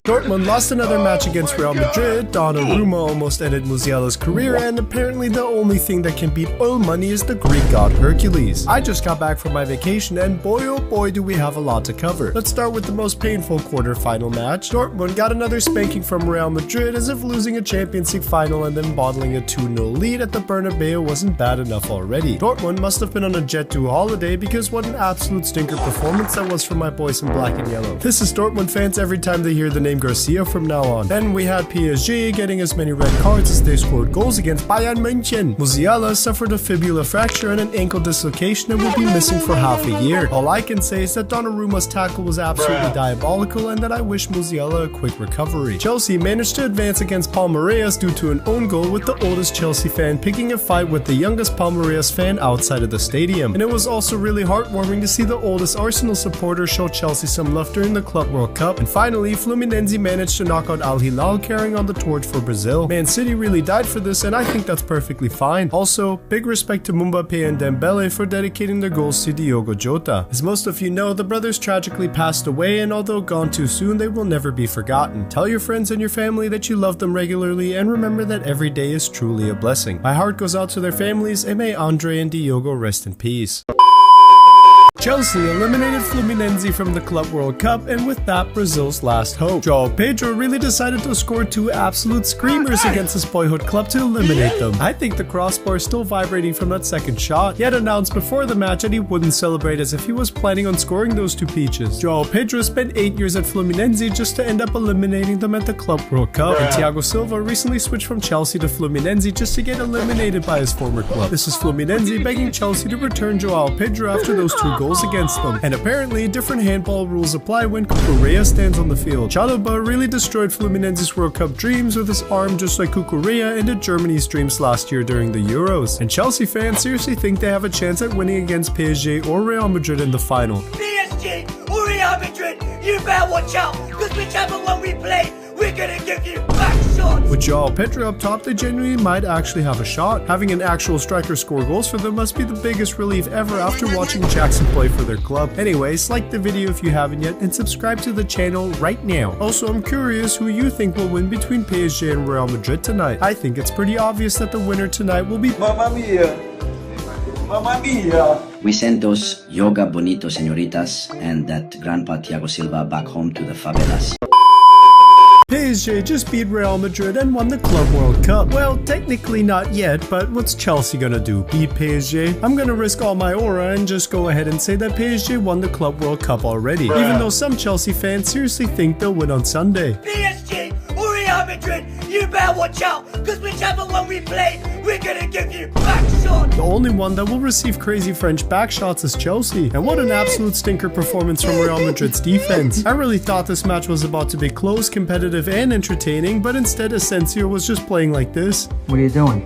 Dortmund lost another match against Real Madrid, Donnarumma almost ended Musiala's career, and apparently the only thing that can beat oil money is the Greek god Hercules. I just got back from my vacation and boy oh boy do we have a lot to cover. Let's start with the most painful quarter-final match. Dortmund got another spanking from Real Madrid as if losing a Champions League final and then bottling a 2-0 lead at the Bernabeu wasn't bad enough already. Dortmund must have been on a jet to holiday because what an absolute stinker performance that was from my boys in black and yellow. This is Dortmund fans every time they hear the name Garcia from now on. Then we had PSG getting as many red cards as they scored goals against Bayern München. Musiala suffered a fibula fracture and an ankle dislocation and will be missing for half a year. All I can say is that Donnarumma's tackle was absolutely diabolical and that I wish Musiala a quick recovery. Chelsea managed to advance against Palmeiras due to an own goal, with the oldest Chelsea fan picking a fight with the youngest Palmeiras fan outside of the stadium. And it was also really heartwarming to see the oldest Arsenal supporter show Chelsea some love during the Club World Cup. And finally, Fluminense managed to knock out Al Hilal, carrying on the torch for Brazil. Man City really died for this, and I think that's perfectly fine. Also, big respect to Mbappe and Dembele for dedicating their goals to Diogo Jota. As most of you know, the brothers tragically passed away, and although gone too soon, they will never be forgotten. Tell your friends and your family that you love them regularly, and remember that every day is truly a blessing. My heart goes out to their families, and may Andre and Diogo rest in peace. Chelsea eliminated Fluminense from the Club World Cup, and with that, Brazil's last hope. João Pedro really decided to score two absolute screamers against his boyhood club to eliminate them. I think the crossbar is still vibrating from that second shot. He had announced before the match that he wouldn't celebrate as if he was planning on scoring those two peaches. João Pedro spent 8 years at Fluminense just to end up eliminating them at the Club World Cup, and Thiago Silva recently switched from Chelsea to Fluminense just to get eliminated by his former club. This is Fluminense begging Chelsea to return João Pedro after those two goals against them. And apparently, different handball rules apply when Cucurella stands on the field. Chalobah really destroyed Fluminense's World Cup dreams with his arm just like Cucurella ended Germany's dreams last year during the Euros. And Chelsea fans seriously think they have a chance at winning against PSG or Real Madrid in the final. PSG or Real Madrid, you better watch out, because whichever one we play, we're gonna give you back shots. With João Pedro up top, they genuinely might actually have a shot. Having an actual striker score goals for them must be the biggest relief ever after watching Jackson play for their club. Anyways, like the video if you haven't yet, and subscribe to the channel right now. Also, I'm curious who you think will win between PSG and Real Madrid tonight. I think it's pretty obvious that the winner tonight will be Mamma mia! Mamma mia! We send those yoga bonito señoritas and that grandpa Thiago Silva back home to the favelas. PSG just beat Real Madrid and won the Club World Cup. Well, technically not yet, but what's Chelsea gonna do? Beat PSG? I'm gonna risk all my aura and just go ahead and say that PSG won the Club World Cup already, even though some Chelsea fans seriously think they'll win on Sunday. PSG or Real Madrid, you better watch out, because whichever one we play, we're gonna give you back shots. The only one that will receive crazy French back shots is Chelsea. And what an absolute stinker performance from Real Madrid's defense. I really thought this match was about to be close, competitive, and entertaining, but instead Asensio was just playing like this. What are you doing?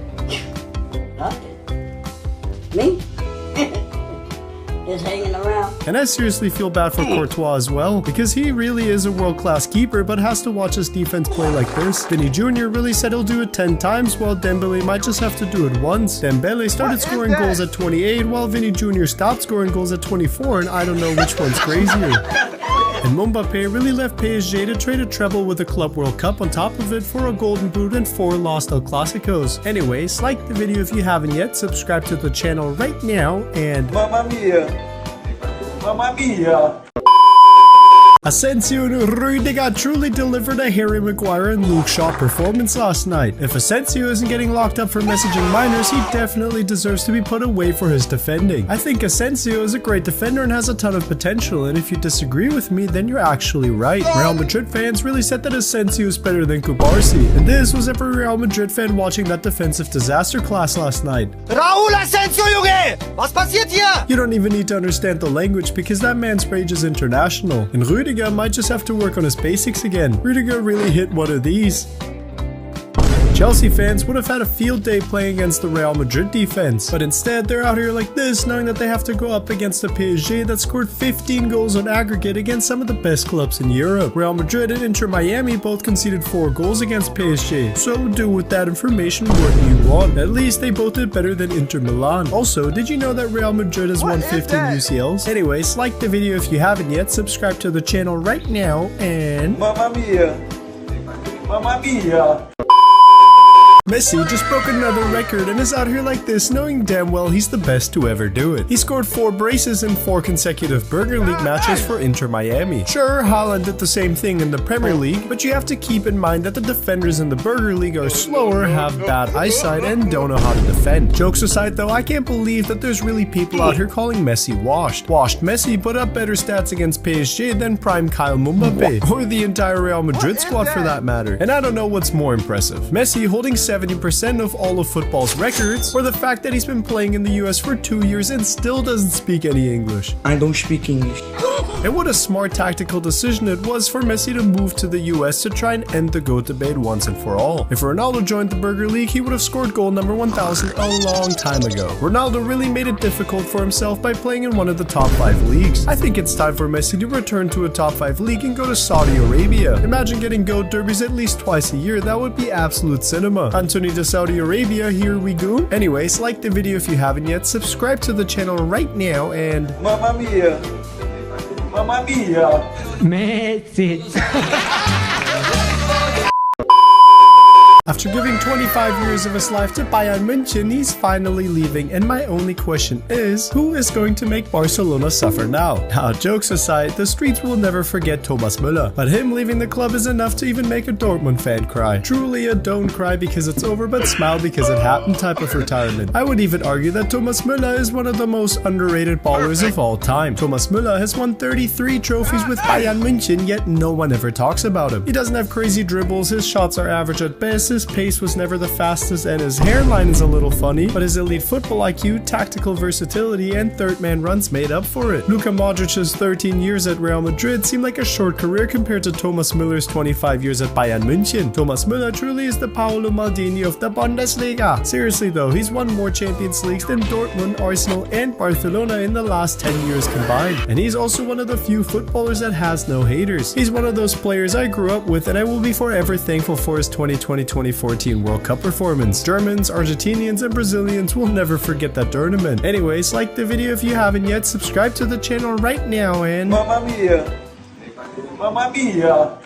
Me? Just hanging around. And I seriously feel bad for Courtois as well, because he really is a world-class keeper but has to watch his defense play like this. Vinny Jr. really said he'll do it 10 times, while Dembele might just have to do it once. Dembele started scoring goals at 28, while Vinny Jr. stopped scoring goals at 24, and I don't know which one's crazier. And Mbappe really left PSG to trade a treble with the Club World Cup on top of it for a golden boot and 4 lost El Clasicos. Anyways, like the video if you haven't yet, subscribe to the channel right now, and Mamma mia! Mamma mia! Asensio and Rüdiger truly delivered a Harry Maguire and Luke Shaw performance last night. If Asensio isn't getting locked up for messaging minors, he definitely deserves to be put away for his defending. I think Asensio is a great defender and has a ton of potential, and if you disagree with me, then you're actually right. Real Madrid fans really said that Asensio is better than Kubarsi, and this was every Real Madrid fan watching that defensive disaster class last night. Raúl Asensio, Junge! Was passiert hier? You don't even need to understand the language because that man's rage is international, and Rüdiger might just have to work on his basics again. Rüdiger really hit one of these. Chelsea fans would have had a field day playing against the Real Madrid defense, but instead they're out here like this, knowing that they have to go up against a PSG that scored 15 goals on aggregate against some of the best clubs in Europe. Real Madrid and Inter Miami both conceded 4 goals against PSG, so do with that information what you want. At least they both did better than Inter Milan. Also, did you know that Real Madrid has won 15 UCLs? Anyways, like the video if you haven't yet, subscribe to the channel right now, and Mamma mia! Mamma mia! Messi just broke another record and is out here like this, knowing damn well he's the best to ever do it. He scored 4 braces in 4 consecutive Burger League matches for Inter Miami. Sure, Haaland did the same thing in the Premier League, but you have to keep in mind that the defenders in the Burger League are slower, have bad eyesight, and don't know how to defend. Jokes aside though, I can't believe that there's really people out here calling Messi washed. Washed Messi put up better stats against PSG than prime Kyle Mbappe, or the entire Real Madrid squad for that matter. And I don't know what's more impressive, Messi holding 70% of all of football's records, or the fact that he's been playing in the US for 2 years and still doesn't speak any English. I don't speak English. And what a smart tactical decision it was for Messi to move to the US to try and end the GOAT debate once and for all. If Ronaldo joined the Burger League, he would have scored goal number 1000 a long time ago. Ronaldo really made it difficult for himself by playing in one of the top 5 leagues. I think it's time for Messi to return to a top 5 league and go to Saudi Arabia. Imagine getting GOAT derbies at least twice a year, that would be absolute cinema. Anthony to Saudi Arabia, here we go. Anyways, like the video if you haven't yet, subscribe to the channel right now, and Mamma mia! Mamma mia! after giving 25 years of his life to Bayern München, he's finally leaving, and my only question is, who is going to make Barcelona suffer now? Now, jokes aside, the streets will never forget Thomas Müller, but him leaving the club is enough to even make a Dortmund fan cry. Truly a don't cry because it's over, but smile because it happened type of retirement. I would even argue that Thomas Müller is one of the most underrated ballers of all time. Thomas Müller has won 33 trophies with Bayern München, yet no one ever talks about him. He doesn't have crazy dribbles, his shots are average at best, his pace was never the fastest, and his hairline is a little funny, but his elite football IQ, tactical versatility, and third man runs made up for it. Luka Modric's 13 years at Real Madrid seemed like a short career compared to Thomas Müller's 25 years at Bayern München. Thomas Müller truly is the Paolo Maldini of the Bundesliga. Seriously though, he's won more Champions Leagues than Dortmund, Arsenal, and Barcelona in the last 10 years combined. And he's also one of the few footballers that has no haters. He's one of those players I grew up with, and I will be forever thankful for his 2020-2014 World Cup performance. Germans, Argentinians, and Brazilians will never forget that tournament. Anyways, like the video if you haven't yet, subscribe to the channel right now, and Mamma mia! Mamma mia!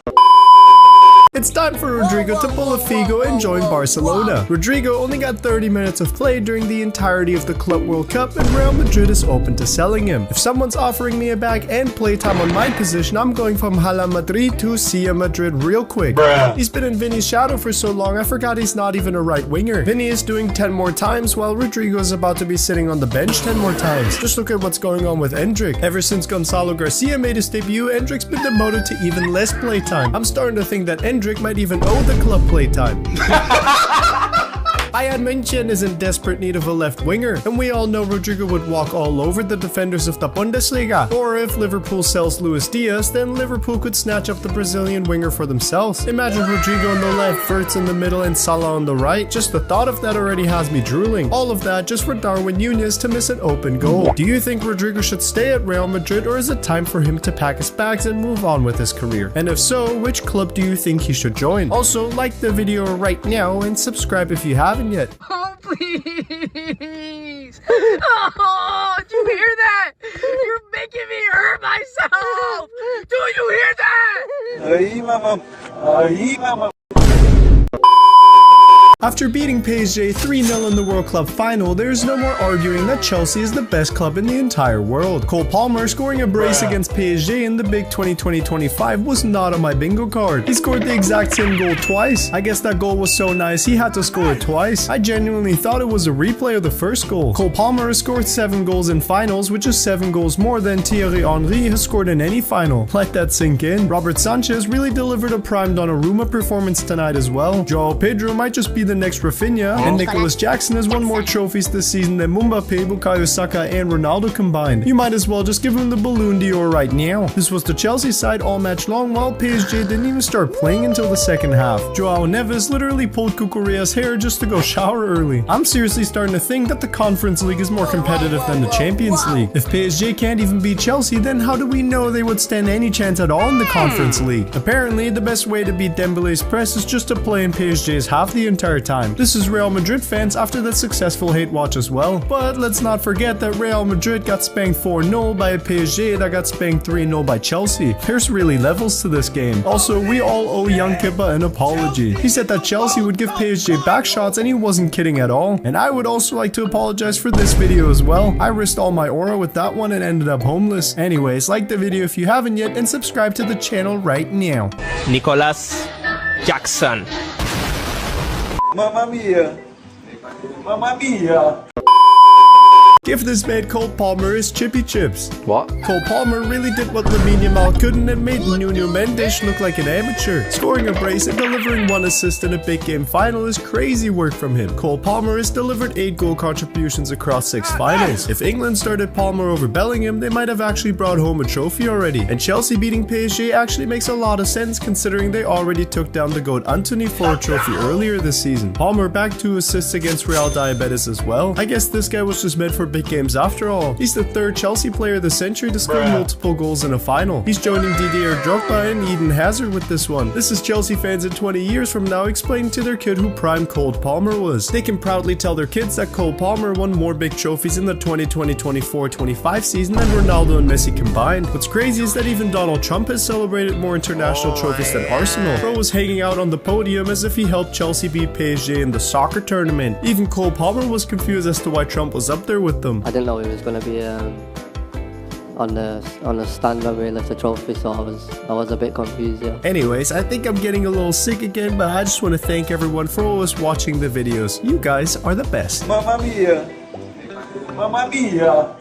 it's time for Rodrigo to pull a Figo and join Barcelona. Rodrigo only got 30 minutes of play during the entirety of the Club World Cup, and Real Madrid is open to selling him. If someone's offering me a bag and playtime on my position, I'm going from Hala Madrid to Cia Madrid real quick. He's been in Vinny's shadow for so long, I forgot he's not even a right winger. Vinny is doing 10 more times, while Rodrigo is about to be sitting on the bench 10 more times. Just look at what's going on with Endrick. Ever since Gonzalo Garcia made his debut, Endrick's been demoted to even less playtime. I'm starting to think that Endrick might even owe the club playtime. Bayern München is in desperate need of a left winger, and we all know Rodrigo would walk all over the defenders of the Bundesliga. Or if Liverpool sells Luis Diaz, then Liverpool could snatch up the Brazilian winger for themselves. Imagine Rodrigo on the left, Wirtz in the middle, and Salah on the right. Just the thought of that already has me drooling. All of that just for Darwin Núñez to miss an open goal. Do you think Rodrigo should stay at Real Madrid, or is it time for him to pack his bags and move on with his career? And if so, which club do you think he should join? Also, like the video right now and subscribe if you haven't yet. Oh, please. Oh, did you hear that? You're making me hurt myself. Do you hear that? Ay, mamma! Ay, mamma! After beating PSG 3-0 in the World Club final, there's no more arguing that Chelsea is the best club in the entire world. Cole Palmer scoring a brace against PSG in the big 2020-25 was not on my bingo card. He scored the exact same goal twice. I guess that goal was so nice he had to score it twice. I genuinely thought it was a replay of the first goal. Cole Palmer has scored 7 goals in finals, which is 7 goals more than Thierry Henry has scored in any final. Let that sink in. Robert Sanchez really delivered a prime Donnarumma performance tonight as well. Joao Pedro might just be the next Rafinha, and Nicholas Jackson has won more trophies this season than Mbappe, Bukayo Saka, and Ronaldo combined. You might as well just give him the Balloon d'Or right now. This was the Chelsea side all match long, while PSG didn't even start playing until the second half. Joao Neves literally pulled Cucurella's hair just to go shower early. I'm seriously starting to think that the Conference League is more competitive than the Champions League. If PSG can't even beat Chelsea, then how do we know they would stand any chance at all in the Conference League? Apparently, the best way to beat Dembele's press is just to play in PSG's half the entire time. This is Real Madrid fans after that successful hate watch as well. But let's not forget that Real Madrid got spanked 4-0 by a PSG that got spanked 3-0 by Chelsea. There's really levels to this game. Also, we all owe Young Kippa an apology. He said that Chelsea would give PSG back shots and he wasn't kidding at all. And I would also like to apologize for this video as well. I risked all my aura with that one and ended up homeless. Anyways, like the video if you haven't yet and subscribe to the channel right now. Nicholas Jackson. Mamma mia. Mamma mia. Give this man Cole Palmer his chippy chips. What? Cole Palmer really did what Lamine Yamal couldn't and made Nuno Mendes look like an amateur. Scoring a brace and delivering 1 assist in a big game final is crazy work from him. Cole Palmer has delivered 8 goal contributions across 6 finals. If England started Palmer over Bellingham, they might have actually brought home a trophy already. And Chelsea beating PSG actually makes a lot of sense considering they already took down the GOAT Anthony for a trophy earlier this season. Palmer backed 2 assists against Real Diabetes as well. I guess this guy was just meant for big games after all. He's the 3rd Chelsea player of the century to score multiple goals in a final. He's joining Didier Drogba and Eden Hazard with this one. This is Chelsea fans in 20 years from now explaining to their kid who prime Cole Palmer was. They can proudly tell their kids that Cole Palmer won more big trophies in the 2020-24-25 season than Ronaldo and Messi combined. What's crazy is that even Donald Trump has celebrated more international trophies than Arsenal. Bro was hanging out on the podium as if he helped Chelsea beat PSG in the soccer tournament. Even Cole Palmer was confused as to why Trump was up there with them. I didn't know he was going to be on the stand when we lift the trophy, so I was a bit confused, yeah. Anyways, I think I'm getting a little sick again, but I just want to thank everyone for always watching the videos. You guys are the best. Mamma mia. Mamma mia.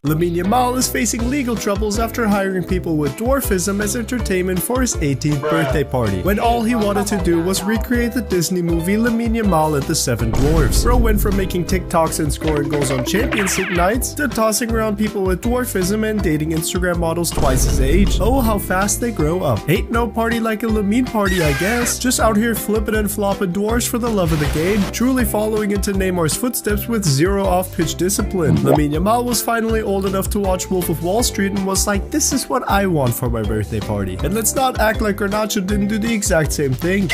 Lamine Yamal is facing legal troubles after hiring people with dwarfism as entertainment for his 18th birthday party, when all he wanted to do was recreate the Disney movie Lamine Yamal and the 7 Dwarfs. Bro went from making TikToks and scoring goals on Champions League nights to tossing around people with dwarfism and dating Instagram models twice his age. Oh, how fast they grow up. Ain't no party like a Lamine party, I guess. Just out here flipping and flopping dwarfs for the love of the game. Truly following into Neymar's footsteps with 0 off-pitch discipline. Lamine Yamal was finally old enough to watch Wolf of Wall Street and was like, this is what I want for my birthday party. And let's not act like Garnacho didn't do the exact same thing.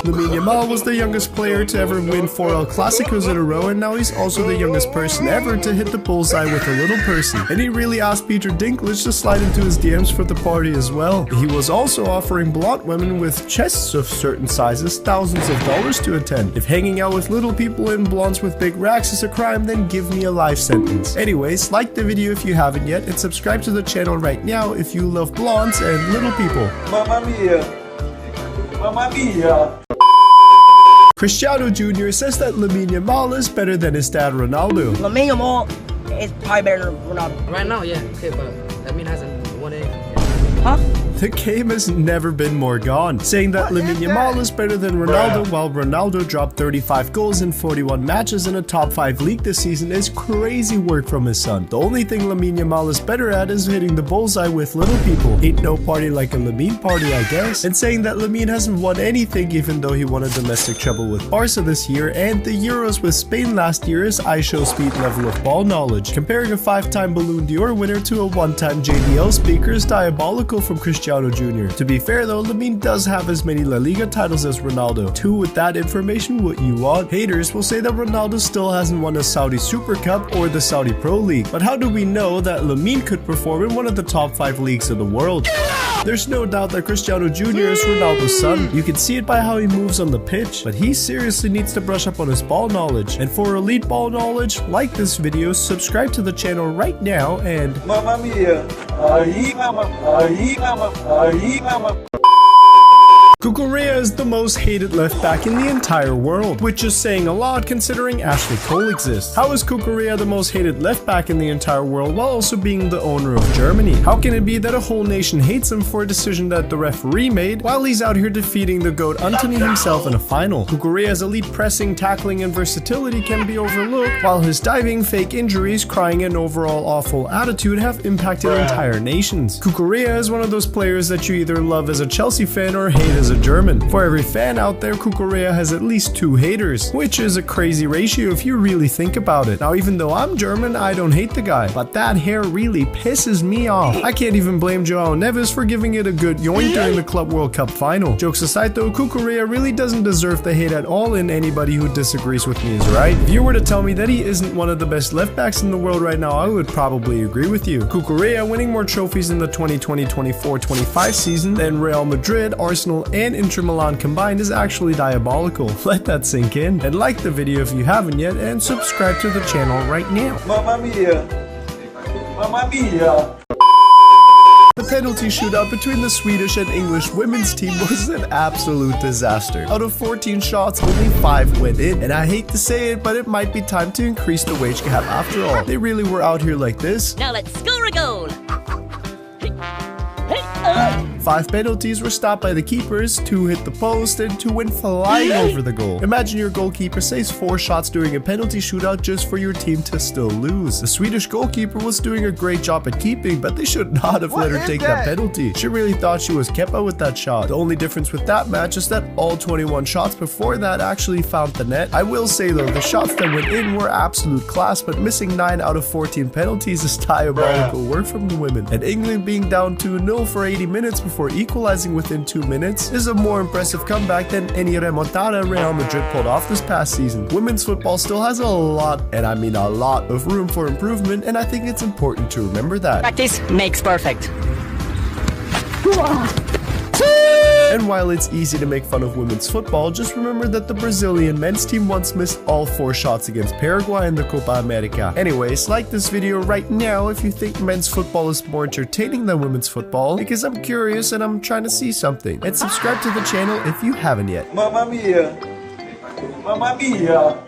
Lamine Yamal was the youngest player to ever win 4 El Clasicos in a row, and now he's also the youngest person ever to hit the bullseye with a little person. And he really asked Peter Dinklage to slide into his DMs for the party as well. He was also offering blonde women with chests of certain sizes thousands of dollars to attend. If hanging out with little people and blondes with big racks is a crime, then give me a life sentence. Anyways, like the video if you haven't yet, and subscribe to the channel right now if you love blondes and little people. Mamma mia. Mamma mia. Cristiano Jr. says that Lamine Yamal is better than his dad Ronaldo. Lamine Yamal is probably better than Ronaldo. Right now, yeah. Okay, but Lamine hasn't won anything. Huh? The game has never been more gone, saying that Lamine Yamal is better than Ronaldo while Ronaldo dropped 35 goals in 41 matches in a top 5 league this season is crazy work from his son. The only thing Lamine Yamal is better at is hitting the bullseye with little people. Ain't no party like a Lamine party, I guess. And saying that Lamine hasn't won anything even though he won a domestic treble with Barca this year and the Euros with Spain last year is I show speed level of ball knowledge. Comparing a 5-time Balloon d'Or winner to a 1-time JDL speaker is diabolical from Cristiano Jr. To be fair though, Lamine does have as many La Liga titles as Ronaldo. 2 with that information, what you want. Haters will say that Ronaldo still hasn't won a Saudi Super Cup or the Saudi Pro League. But how do we know that Lamine could perform in one of the top 5 leagues of the world? There's no doubt that Cristiano Jr. is Ronaldo's son. You can see it by how he moves on the pitch, but he seriously needs to brush up on his ball knowledge. And for elite ball knowledge, like this video, subscribe to the channel right now, and Mamma mia. Mamma. Mamma. Cucurella is the most hated left back in the entire world, which is saying a lot considering Ashley Cole exists. How is Cucurella the most hated left back in the entire world while also being the owner of Germany? How can it be that a whole nation hates him for a decision that the referee made while he's out here defeating the GOAT Antony himself in a final? Cucurella's elite pressing, tackling, and versatility can be overlooked, while his diving, fake injuries, crying, and overall awful attitude have impacted entire nations. Cucurella is one of those players that you either love as a Chelsea fan or hate as a German. For every fan out there, Cucurella has at least 2 haters, which is a crazy ratio if you really think about it. Now, even though I'm German, I don't hate the guy, but that hair really pisses me off. I can't even blame Joao Neves for giving it a good yoink during the Club World Cup final. Jokes aside though, Cucurella really doesn't deserve the hate at all, and anybody who disagrees with me is right. If you were to tell me that he isn't one of the best left backs in the world right now, I would probably agree with you. Cucurella winning more trophies in the 2020-24-25 season than Real Madrid, Arsenal, and Inter Milan combined is actually diabolical. Let that sink in. And like the video if you haven't yet, and subscribe to the channel right now. Mamma mia! Mamma mia! The penalty shootout between the Swedish and English women's team was an absolute disaster. Out of 14 shots, only 5 went in, and I hate to say it, but it might be time to increase the wage gap after all. They really were out here like this. Now let's score a goal! 5 penalties were stopped by the keepers, 2 hit the post, and 2 went flying over the goal. Imagine your goalkeeper saves 4 shots during a penalty shootout just for your team to still lose. The Swedish goalkeeper was doing a great job at keeping, but they should not have let her take that penalty. She really thought she was Kepa with that shot. The only difference with that match is that all 21 shots before that actually found the net. I will say though, the shots that went in were absolute class, but missing 9 out of 14 penalties is diabolical work from the women. And England being down 2-0 for 80 minutes before equalizing within 2 minutes is a more impressive comeback than any remontada Real Madrid pulled off this past season. Women's football still has a lot, and I mean a lot, of room for improvement, and I think it's important to remember that. Practice makes perfect. And while it's easy to make fun of women's football, just remember that the Brazilian men's team once missed all 4 shots against Paraguay in the Copa America. Anyways, like this video right now if you think men's football is more entertaining than women's football, because I'm curious and I'm trying to see something. And subscribe to the channel if you haven't yet. Mamma mia! Mamma mia!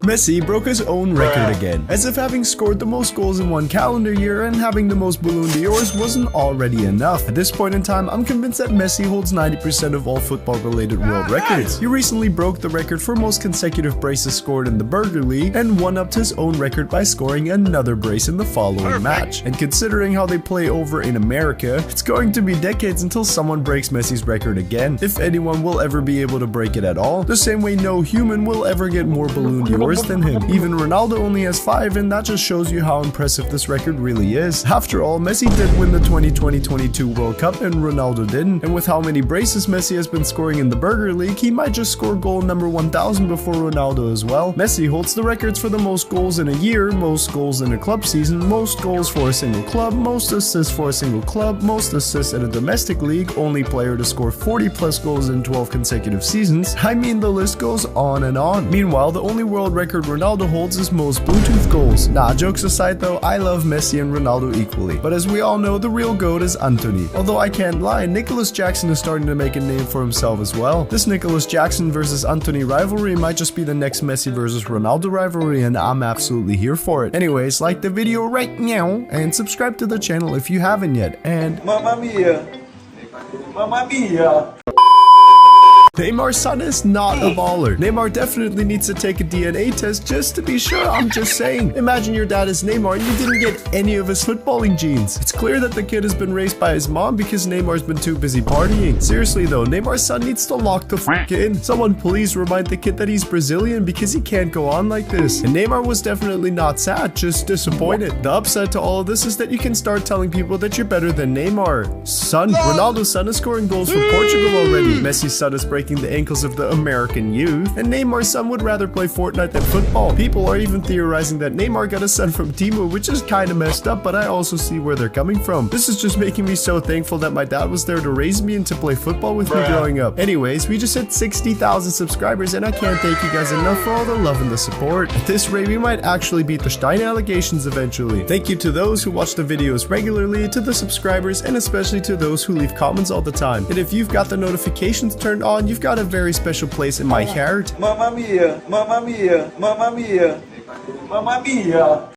Messi broke his own record again, as if having scored the most goals in one calendar year and having the most Ballon d'Ors wasn't already enough. At this point in time, I'm convinced that Messi holds 90% of all football-related world records. He recently broke the record for most consecutive braces scored in the Burger League and one-upped his own record by scoring another brace in the following match. And considering how they play over in America, it's going to be decades until someone breaks Messi's record again, if anyone will ever be able to break it at all, the same way no human will ever get more Ballon d'Ors than him. Even Ronaldo only has 5, and that just shows you how impressive this record really is. After all, Messi did win the 2020-22 World Cup and Ronaldo didn't, and with how many braces Messi has been scoring in the Burger League, he might just score goal number 1000 before Ronaldo as well. Messi holds the records for the most goals in a year, most goals in a club season, most goals for a single club, most assists for a single club, most assists in a domestic league, only player to score 40 plus goals in 12 consecutive seasons. I mean, the list goes on and on. Meanwhile, the only world record Ronaldo holds is most Bluetooth goals. Nah, jokes aside though, I love Messi and Ronaldo equally. But as we all know, the real GOAT is Antony. Although I can't lie, Nicholas Jackson is starting to make a name for himself as well. This Nicholas Jackson versus Antony rivalry might just be the next Messi versus Ronaldo rivalry, and I'm absolutely here for it. Anyways, like the video right now, and subscribe to the channel if you haven't yet, and Mamma mia! Mamma mia! Neymar's son is not a baller. Neymar definitely needs to take a DNA test just to be sure, I'm just saying. Imagine your dad is Neymar and you didn't get any of his footballing genes. It's clear that the kid has been raised by his mom because Neymar's been too busy partying. Seriously though, Neymar's son needs to lock the f*** in. Someone please remind the kid that he's Brazilian because he can't go on like this. And Neymar was definitely not sad, just disappointed. The upside to all of this is that you can start telling people that you're better than Neymar. Son, Ronaldo's son is scoring goals for Portugal already. Messi's son is breaking breaking the ankles of the American youth. And Neymar's son would rather play Fortnite than football. People are even theorizing that Neymar got a son from Timo, which is kinda messed up, but I also see where they're coming from. This is just making me so thankful that my dad was there to raise me and to play football with me growing up. Anyways, we just hit 60,000 subscribers and I can't thank you guys enough for all the love and the support. At this rate, we might actually beat the Stein allegations eventually. Thank you to those who watch the videos regularly, to the subscribers, and especially to those who leave comments all the time. And if you've got the notifications turned on, you've got a very special place in my heart. Mamma mia, mamma mia, mamma mia, mamma mia.